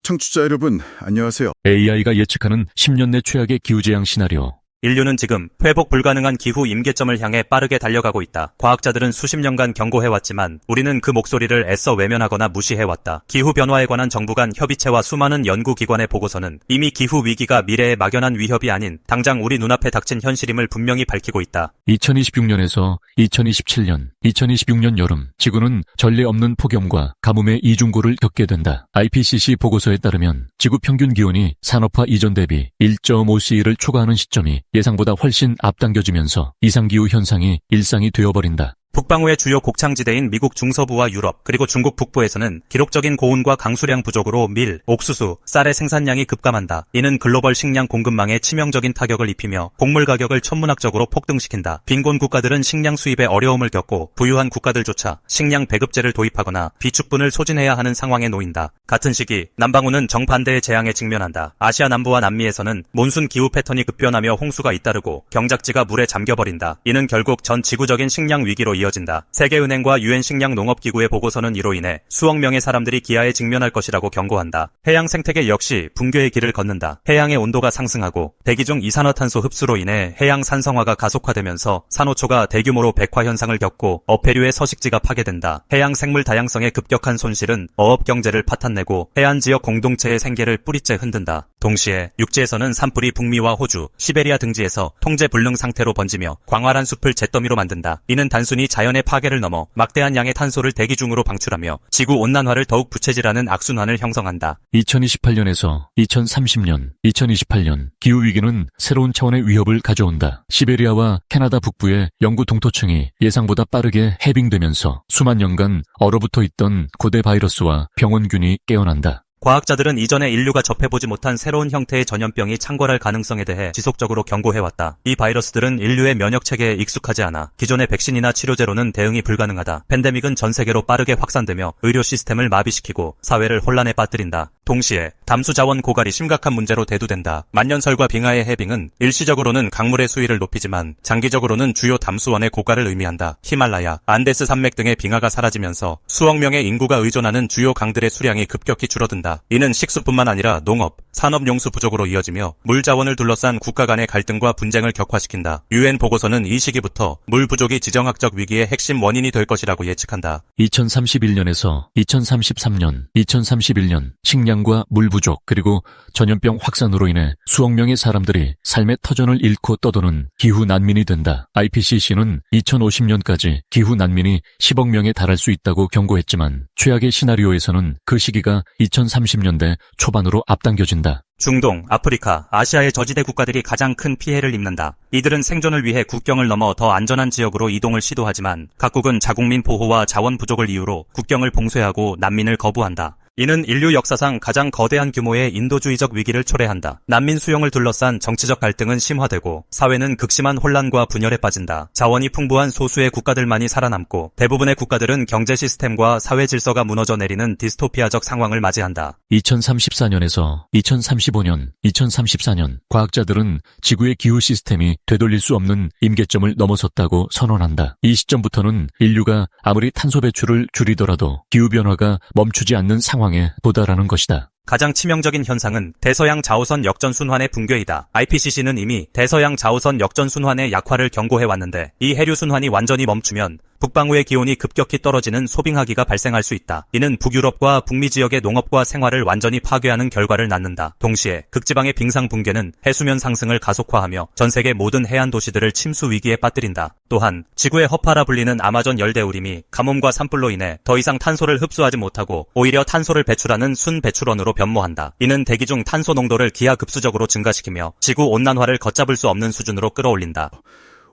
청취자 여러분, 안녕하세요. AI가 예측하는 10년 내 최악의 기후재앙 시나리오. 인류는 지금 회복 불가능한 기후 임계점을 향해 빠르게 달려가고 있다. 과학자들은 수십 년간 경고해왔지만 우리는 그 목소리를 애써 외면하거나 무시해왔다. 기후변화에 관한 정부 간 협의체와 수많은 연구기관의 보고서는 이미 기후위기가 미래에 막연한 위협이 아닌 당장 우리 눈앞에 닥친 현실임을 분명히 밝히고 있다. 2026년에서 2027년, 2026년 여름, 지구는 전례 없는 폭염과 가뭄의 이중고를 겪게 된다. IPCC 보고서에 따르면 지구 평균 기온이 산업화 이전 대비 1.5C를 초과하는 시점이 예상보다 훨씬 앞당겨지면서 이상기후 현상이 일상이 되어버린다. 북방구의 주요 곡창지대인 미국 중서부와 유럽, 그리고 중국 북부에서는 기록적인 고온과 강수량 부족으로 밀, 옥수수, 쌀의 생산량이 급감한다. 이는 글로벌 식량 공급망에 치명적인 타격을 입히며 곡물 가격을 천문학적으로 폭등시킨다. 빈곤 국가들은 식량 수입에 어려움을 겪고 부유한 국가들조차 식량 배급제를 도입하거나 비축분을 소진해야 하는 상황에 놓인다. 같은 시기 남방구는 정반대의 재앙에 직면한다. 아시아 남부와 남미에서는 몬순 기후 패턴이 급변하며 홍수가 잇따르고 경작지가 물에 잠겨버린다. 이는 결국 전 지구적인 식량 위기로 이어진다. 세계은행과 유엔 식량농업기구의 보고서는 이로 인해 수억 명의 사람들이 기아에 직면할 것이라고 경고한다. 해양 생태계 역시 붕괴의 길을 걷는다. 해양의 온도가 상승하고 대기 중 이산화탄소 흡수로 인해 해양 산성화가 가속화되면서 산호초가 대규모로 백화 현상을 겪고 어패류의 서식지가 파괴된다. 해양 생물 다양성의 급격한 손실은 어업 경제를 파탄내고 해안 지역 공동체의 생계를 뿌리째 흔든다. 동시에 육지에서는 산불이 북미와 호주, 시베리아 등지에서 통제불능 상태로 번지며 광활한 숲을 잿더미로 만든다. 이는 단순히 자연의 파괴를 넘어 막대한 양의 탄소를 대기 중으로 방출하며 지구온난화를 더욱 부채질하는 악순환을 형성한다. 2028년에서 2030년, 2028년 기후위기는 새로운 차원의 위협을 가져온다. 시베리아와 캐나다 북부의 영구 동토층이 예상보다 빠르게 해빙되면서 수만 년간 얼어붙어 있던 고대 바이러스와 병원균이 깨어난다. 과학자들은 이전에 인류가 접해보지 못한 새로운 형태의 전염병이 창궐할 가능성에 대해 지속적으로 경고해왔다. 이 바이러스들은 인류의 면역체계에 익숙하지 않아 기존의 백신이나 치료제로는 대응이 불가능하다. 팬데믹은 전 세계로 빠르게 확산되며 의료 시스템을 마비시키고 사회를 혼란에 빠뜨린다. 동시에 담수 자원 고갈이 심각한 문제로 대두된다. 만년설과 빙하의 해빙은 일시적으로는 강물의 수위를 높이지만 장기적으로는 주요 담수원의 고갈을 의미한다. 히말라야, 안데스 산맥 등의 빙하가 사라지면서 수억 명의 인구가 의존하는 주요 강들의 수량이 급격히 줄어든다. 이는 식수뿐만 아니라 농업, 산업용수 부족으로 이어지며 물 자원을 둘러싼 국가 간의 갈등과 분쟁을 격화시킨다. 유엔 보고서는 이 시기부터 물 부족이 지정학적 위기의 핵심 원인이 될 것이라고 예측한다. 2031년에서 2033년, 2031년 식량과 물 부족 그리고 전염병 확산으로 인해 수억 명의 사람들이 삶의 터전을 잃고 떠도는 기후 난민이 된다. IPCC는 2050년까지 기후 난민이 10억 명에 달할 수 있다고 경고했지만 최악의 시나리오에서는 그 시기가 2030년대 초반으로 앞당겨진다. 중동, 아프리카, 아시아의 저지대 국가들이 가장 큰 피해를 입는다. 이들은 생존을 위해 국경을 넘어 더 안전한 지역으로 이동을 시도하지만 각국은 자국민 보호와 자원 부족을 이유로 국경을 봉쇄하고 난민을 거부한다. 이는 인류 역사상 가장 거대한 규모의 인도주의적 위기를 초래한다. 난민 수용을 둘러싼 정치적 갈등은 심화되고 사회는 극심한 혼란과 분열에 빠진다. 자원이 풍부한 소수의 국가들만이 살아남고 대부분의 국가들은 경제 시스템과 사회 질서가 무너져 내리는 디스토피아적 상황을 맞이한다. 2034년에서 2035년, 2034년 과학자들은 지구의 기후 시스템이 되돌릴 수 없는 임계점을 넘어섰다고 선언한다. 이 시점부터는 인류가 아무리 탄소 배출을 줄이더라도 기후변화가 멈추지 않는 상황에 도달하는 것이다. 가장 치명적인 현상은 대서양 자오선 역전순환의 붕괴이다. IPCC는 이미 대서양 자오선 역전순환의 약화를 경고해왔는데 이 해류순환이 완전히 멈추면 북방구의 기온이 급격히 떨어지는 소빙하기가 발생할 수 있다. 이는 북유럽과 북미 지역의 농업과 생활을 완전히 파괴하는 결과를 낳는다. 동시에 극지방의 빙상 붕괴는 해수면 상승을 가속화하며 전 세계 모든 해안 도시들을 침수 위기에 빠뜨린다. 또한 지구의 허파라 불리는 아마존 열대우림이 가뭄과 산불로 인해 더 이상 탄소를 흡수하지 못하고 오히려 탄소를 배출하는 순배출원으로 변모한다. 이는 대기 중 탄소 농도를 기하급수적으로 증가시키며 지구 온난화를 걷잡을 수 없는 수준으로 끌어올린다.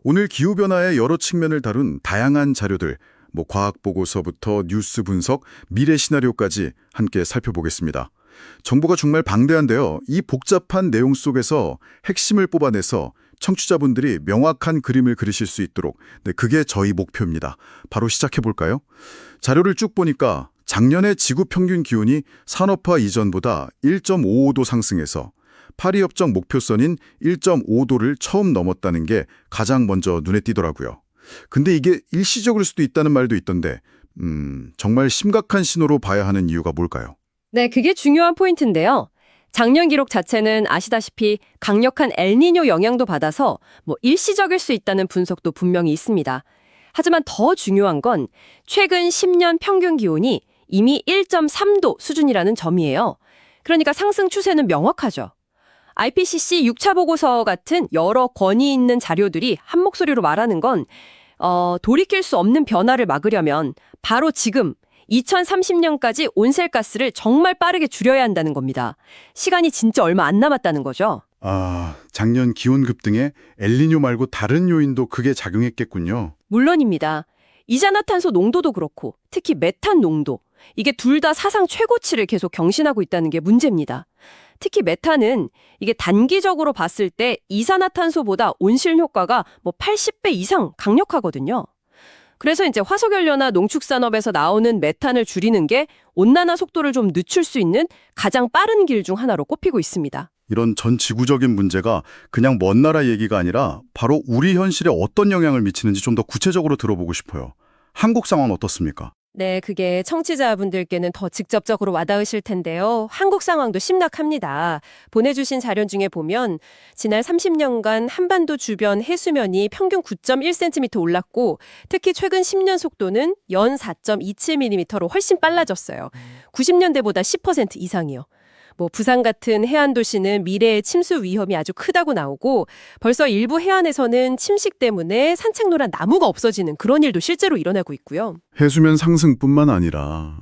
오늘 기후변화의 여러 측면을 다룬 다양한 자료들, 과학 보고서부터 뉴스 분석, 미래 시나리오까지 함께 살펴보겠습니다. 정보가 정말 방대한데요. 이 복잡한 내용 속에서 핵심을 뽑아내서 청취자분들이 명확한 그림을 그리실 수 있도록 그게 저희 목표입니다. 바로 시작해볼까요? 자료를 쭉 보니까 작년에 지구 평균 기온이 산업화 이전보다 1.55도 상승해서 파리협정 목표선인 1.5도를 처음 넘었다는 게 가장 먼저 눈에 띄더라고요. 근데 이게 일시적일 수도 있다는 말도 있던데 정말 심각한 신호로 봐야 하는 이유가 뭘까요? 네, 그게 중요한 포인트인데요. 작년 기록 자체는 아시다시피 강력한 엘니뇨 영향도 받아서 일시적일 수 있다는 분석도 분명히 있습니다. 하지만 더 중요한 건 최근 10년 평균 기온이 이미 1.3도 수준이라는 점이에요. 그러니까 상승 추세는 명확하죠. IPCC 6차 보고서 같은 여러 권위 있는 자료들이 한 목소리로 말하는 건 돌이킬 수 없는 변화를 막으려면 바로 지금 2030년까지 온실가스를 정말 빠르게 줄여야 한다는 겁니다. 시간이 진짜 얼마 안 남았다는 거죠. 아, 작년 기온 급등에 엘니뇨 말고 다른 요인도 크게 작용했겠군요. 물론입니다. 이산화탄소 농도도 그렇고 특히 메탄 농도, 이게 둘 다 사상 최고치를 계속 경신하고 있다는 게 문제입니다. 특히 메탄은 이게 단기적으로 봤을 때 이산화탄소보다 온실 효과가 80배 이상 강력하거든요. 그래서 이제 화석연료나 농축산업에서 나오는 메탄을 줄이는 게 온난화 속도를 좀 늦출 수 있는 가장 빠른 길 중 하나로 꼽히고 있습니다. 이런 전 지구적인 문제가 그냥 먼 나라 얘기가 아니라 바로 우리 현실에 어떤 영향을 미치는지 좀 더 구체적으로 들어보고 싶어요. 한국 상황은 어떻습니까? 네, 그게 청취자분들께는 더 직접적으로 와닿으실 텐데요. 한국 상황도 심각합니다. 보내주신 자료 중에 보면 지난 30년간 한반도 주변 해수면이 평균 9.1cm 올랐고 특히 최근 10년 속도는 연 4.27mm로 훨씬 빨라졌어요. 90년대보다 10% 이상이요. 부산 같은 해안 도시는 미래의 침수 위험이 아주 크다고 나오고 벌써 일부 해안에서는 침식 때문에 산책로란 나무가 없어지는 그런 일도 실제로 일어나고 있고요. 해수면 상승뿐만 아니라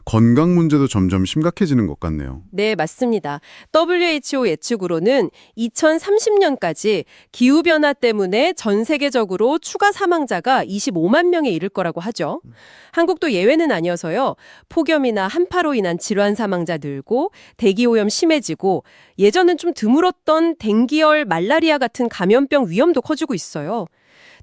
건강 문제도 점점 심각해지는 것 같네요. 네, 맞습니다. WHO 예측으로는 2030년까지 기후변화 때문에 전 세계적으로 추가 사망자가 25만 명에 이를 거라고 하죠. 한국도 예외는 아니어서요. 폭염이나 한파로 인한 질환 사망자 늘고 대기오염 심해지고 예전엔 좀 드물었던 댕기열, 말라리아 같은 감염병 위험도 커지고 있어요.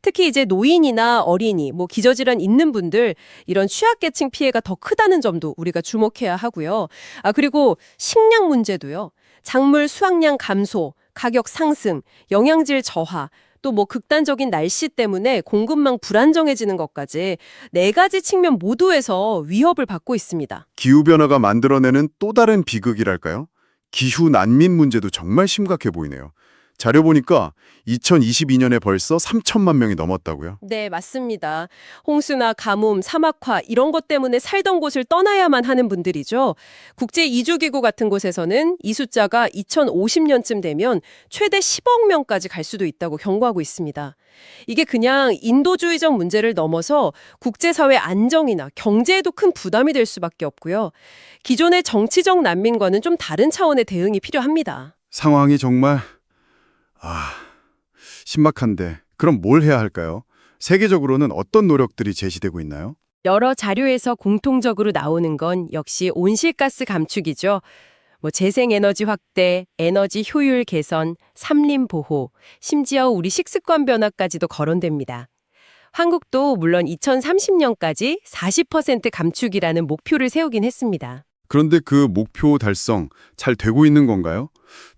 특히 이제 노인이나 어린이, 기저질환 있는 분들 이런 취약계층 피해가 더 크다는 점도 우리가 주목해야 하고요. 그리고 식량 문제도요. 작물 수확량 감소, 가격 상승, 영양질 저하, 또 극단적인 날씨 때문에 공급망 불안정해지는 것까지 네 가지 측면 모두에서 위협을 받고 있습니다. 기후변화가 만들어내는 또 다른 비극이랄까요? 기후 난민 문제도 정말 심각해 보이네요. 자료 보니까 2022년에 벌써 3천만 명이 넘었다고요? 네, 맞습니다. 홍수나 가뭄, 사막화 이런 것 때문에 살던 곳을 떠나야만 하는 분들이죠. 국제이주기구 같은 곳에서는 이 숫자가 2050년쯤 되면 최대 10억 명까지 갈 수도 있다고 경고하고 있습니다. 이게 그냥 인도주의적 문제를 넘어서 국제사회 안정이나 경제에도 큰 부담이 될 수밖에 없고요. 기존의 정치적 난민과는 좀 다른 차원의 대응이 필요합니다. 상황이 정말 신박한데 그럼 뭘 해야 할까요? 세계적으로는 어떤 노력들이 제시되고 있나요? 여러 자료에서 공통적으로 나오는 건 역시 온실가스 감축이죠. 재생에너지 확대, 에너지 효율 개선, 산림 보호, 심지어 우리 식습관 변화까지도 거론됩니다. 한국도 물론 2030년까지 40% 감축이라는 목표를 세우긴 했습니다. 그런데 그 목표 달성 잘 되고 있는 건가요?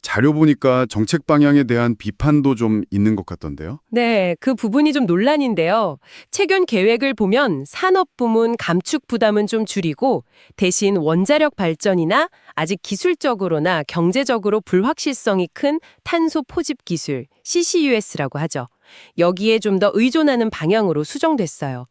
자료 보니까 정책 방향에 대한 비판도 좀 있는 것 같던데요. 네, 그 부분이 좀 논란인데요. 체결 계획을 보면 산업 부문 감축 부담은 좀 줄이고 대신 원자력 발전이나 아직 기술적으로나 경제적으로 불확실성이 큰 탄소 포집 기술, CCUS라고 하죠. 여기에 좀 더 의존하는 방향으로 수정됐어요.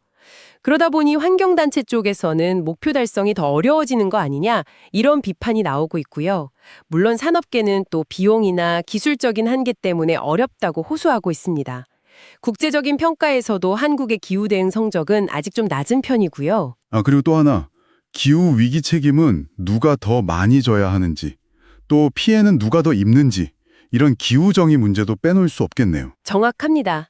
그러다 보니 환경단체 쪽에서는 목표 달성이 더 어려워지는 거 아니냐 이런 비판이 나오고 있고요. 물론 산업계는 또 비용이나 기술적인 한계 때문에 어렵다고 호소하고 있습니다. 국제적인 평가에서도 한국의 기후 대응 성적은 아직 좀 낮은 편이고요. 그리고 또 하나, 기후 위기 책임은 누가 더 많이 져야 하는지, 또 피해는 누가 더 입는지 이런 기후 정의 문제도 빼놓을 수 없겠네요. 정확합니다.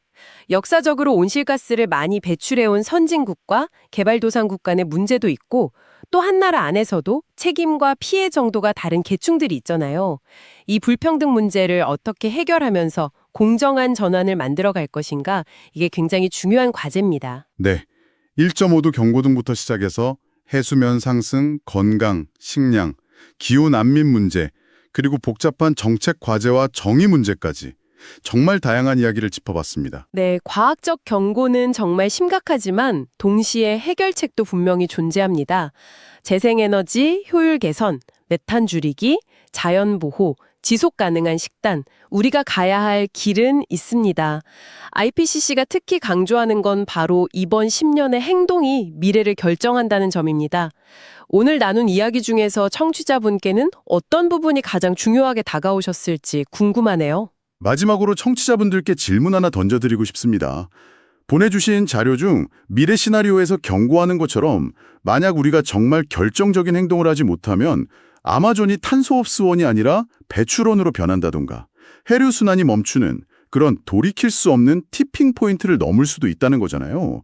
역사적으로 온실가스를 많이 배출해온 선진국과 개발도상국 간의 문제도 있고 또 한 나라 안에서도 책임과 피해 정도가 다른 계층들이 있잖아요. 이 불평등 문제를 어떻게 해결하면서 공정한 전환을 만들어갈 것인가 이게 굉장히 중요한 과제입니다. 네, 1.5도 경고등부터 시작해서 해수면 상승, 건강, 식량, 기후 난민 문제, 그리고 복잡한 정책 과제와 정의 문제까지 정말 다양한 이야기를 짚어봤습니다. 네, 과학적 경고는 정말 심각하지만 동시에 해결책도 분명히 존재합니다. 재생에너지, 효율 개선, 메탄 줄이기, 자연 보호, 지속 가능한 식단, 우리가 가야 할 길은 있습니다. IPCC가 특히 강조하는 건 바로 이번 10년의 행동이 미래를 결정한다는 점입니다. 오늘 나눈 이야기 중에서 청취자분께는 어떤 부분이 가장 중요하게 다가오셨을지 궁금하네요. 마지막으로 청취자분들께 질문 하나 던져드리고 싶습니다. 보내주신 자료 중 미래 시나리오에서 경고하는 것처럼 만약 우리가 정말 결정적인 행동을 하지 못하면 아마존이 탄소흡수원이 아니라 배출원으로 변한다던가 해류순환이 멈추는 그런 돌이킬 수 없는 티핑 포인트를 넘을 수도 있다는 거잖아요.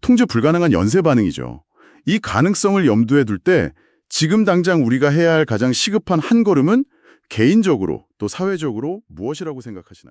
통제 불가능한 연쇄 반응이죠. 이 가능성을 염두에 둘 때 지금 당장 우리가 해야 할 가장 시급한 한 걸음은 개인적으로 또 사회적으로 무엇이라고 생각하시나요?